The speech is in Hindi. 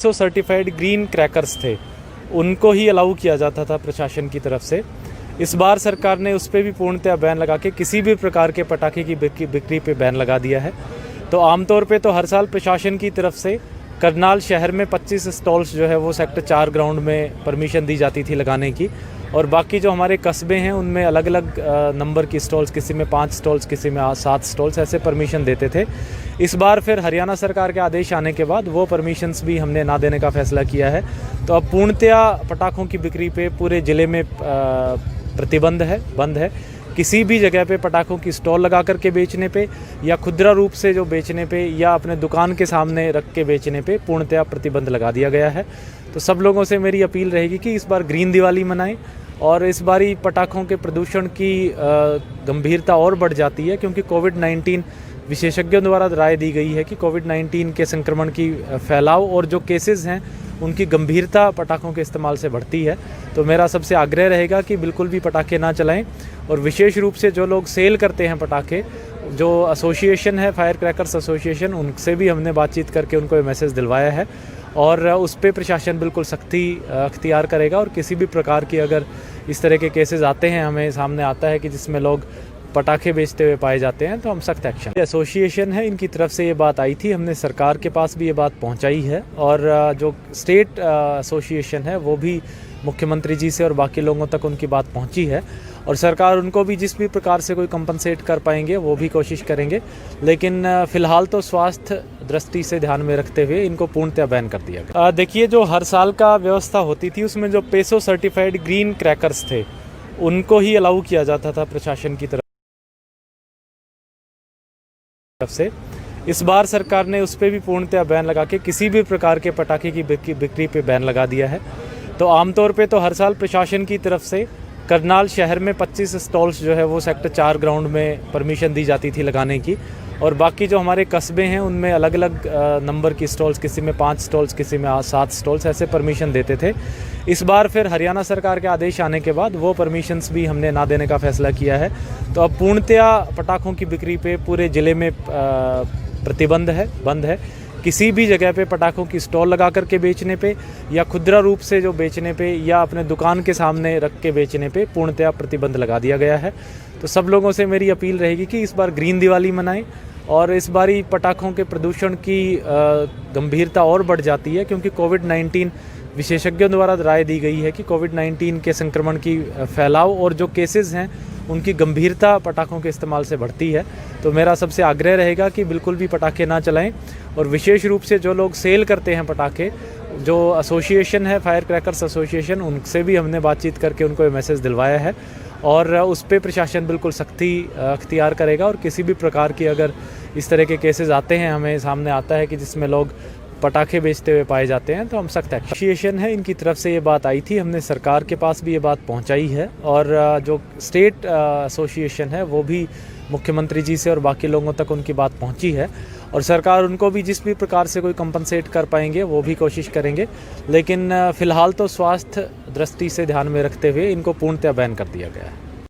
सर्टिफाइड ग्रीन क्रैकर्स थे, उनको ही अलाउ किया जाता था प्रशासन की तरफ से। इस बार सरकार ने उस पर भी पूर्णतः बैन लगा के किसी भी प्रकार के पटाखे की बिक्री पे बैन लगा दिया है। तो आमतौर पे तो हर साल प्रशासन की तरफ से करनाल शहर में 25 स्टॉल्स जो है वो सेक्टर 4 ग्राउंड में परमिशन दी जाती थी लगाने की, और बाकी जो हमारे कस्बे हैं उनमें अलग अलग नंबर की स्टॉल्स, किसी में 5 स्टॉल्स, किसी में 7 स्टॉल्स, ऐसे परमिशन देते थे। इस बार फिर हरियाणा सरकार के आदेश आने के बाद वो परमिशंस भी हमने ना देने का फैसला किया है। तो अब पूर्णतया पटाखों की बिक्री पे पूरे ज़िले में प्रतिबंध है, बंद है। किसी भी जगह पे पटाखों की स्टॉल लगा करके बेचने पे या खुदरा रूप से जो बेचने पे या अपने दुकान के सामने रख के बेचने पे पूर्णतया प्रतिबंध लगा दिया गया है। तो सब लोगों से मेरी अपील रहेगी कि इस बार ग्रीन दिवाली मनाएं, और इस बारी पटाखों के प्रदूषण की गंभीरता और बढ़ जाती है, क्योंकि कोविड-19 विशेषज्ञों द्वारा राय दी गई है कि कोविड-19 के संक्रमण की फैलाव और जो केसेस हैं उनकी गंभीरता पटाखों के इस्तेमाल से बढ़ती है। तो मेरा सबसे आग्रह रहेगा कि बिल्कुल भी पटाखे ना चलाएं, और विशेष रूप से जो लोग सेल करते हैं पटाखे, जो एसोसिएशन है फायर क्रैकर्स एसोसिएशन, उनसे भी हमने बातचीत करके उनको ये मैसेज दिलवाया है, और उस पर प्रशासन बिल्कुल सख्ती अख्तियार करेगा। और किसी भी प्रकार की अगर इस तरह के केसेस आते हैं, हमें सामने आता है कि जिसमें लोग पटाखे बेचते हुए पाए जाते हैं, तो हम सख्त एक्शन। एसोसिएशन है, इनकी तरफ से ये बात आई थी, हमने सरकार के पास भी ये बात पहुंचाई है, और जो स्टेट एसोसिएशन है वो भी मुख्यमंत्री जी से और बाकी लोगों तक उनकी बात पहुंची है, और सरकार उनको भी जिस भी प्रकार से कोई कंपनसेट कर पाएंगे वो भी कोशिश करेंगे। लेकिन फ़िलहाल तो स्वास्थ्य दृष्टि से ध्यान में रखते हुए इनको पूर्णतः बैन कर दिया गया। देखिए, जो हर साल का व्यवस्था होती थी उसमें जो पेसो सर्टिफाइड ग्रीन क्रैकर्स थे, उनको ही अलाउ किया जाता था प्रशासन की तरफ से। इस बार सरकार ने उस पर भी पूर्णतः बैन लगा के किसी भी प्रकार के पटाखे की बिक्री पे बैन लगा दिया है। तो आमतौर पे तो हर साल प्रशासन की तरफ से करनाल शहर में 25 स्टॉल्स जो है वो सेक्टर 4 ग्राउंड में परमिशन दी जाती थी लगाने की, और बाकी जो हमारे कस्बे हैं उनमें अलग अलग नंबर की स्टॉल्स, किसी में 5 स्टॉल्स, किसी में 7 स्टॉल्स, ऐसे परमिशन देते थे। इस बार फिर हरियाणा सरकार के आदेश आने के बाद वो परमिशंस भी हमने ना देने का फैसला किया है। तो अब पूर्णतया पटाखों की बिक्री पे पूरे ज़िले में प्रतिबंध है, बंद है। किसी भी जगह पे पटाखों की स्टॉल लगा करके बेचने पे या खुदरा रूप से जो बेचने पे या अपने दुकान के सामने रख के बेचने पे पूर्णतया प्रतिबंध लगा दिया गया है। तो सब लोगों से मेरी अपील रहेगी कि इस बार ग्रीन दिवाली मनाएं, और इस बारी पटाखों के प्रदूषण की गंभीरता और बढ़ जाती है, क्योंकि कोविड-19 विशेषज्ञों द्वारा राय दी गई है कि कोविड-19 के संक्रमण की फैलाव और जो केसेस हैं उनकी गंभीरता पटाखों के इस्तेमाल से बढ़ती है। तो मेरा सबसे आग्रह रहेगा कि बिल्कुल भी पटाखे ना चलाएं, और विशेष रूप से जो लोग सेल करते हैं पटाखे, जो एसोसिएशन है फायर क्रैकर्स एसोसिएशन, उनसे भी हमने बातचीत करके उनको ये मैसेज दिलवाया है, और उस पर प्रशासन बिल्कुल सख्ती अख्तियार करेगा। और किसी भी प्रकार की अगर इस तरह के केसेस आते हैं, हमें सामने आता है कि जिसमें लोग पटाखे बेचते हुए पाए जाते हैं, तो हम सख्त एक्शन। एसोसिएशन है, इनकी तरफ से ये बात आई थी, हमने सरकार के पास भी ये बात पहुंचाई है, और जो स्टेट एसोसिएशन है वो भी मुख्यमंत्री जी से और बाकी लोगों तक उनकी बात पहुंची है, और सरकार उनको भी जिस भी प्रकार से कोई कंपनसेट कर पाएंगे वो भी कोशिश करेंगे। लेकिन फ़िलहाल तो स्वास्थ्य दृष्टि से ध्यान में रखते हुए इनको पूर्णतः बैन कर दिया गया है।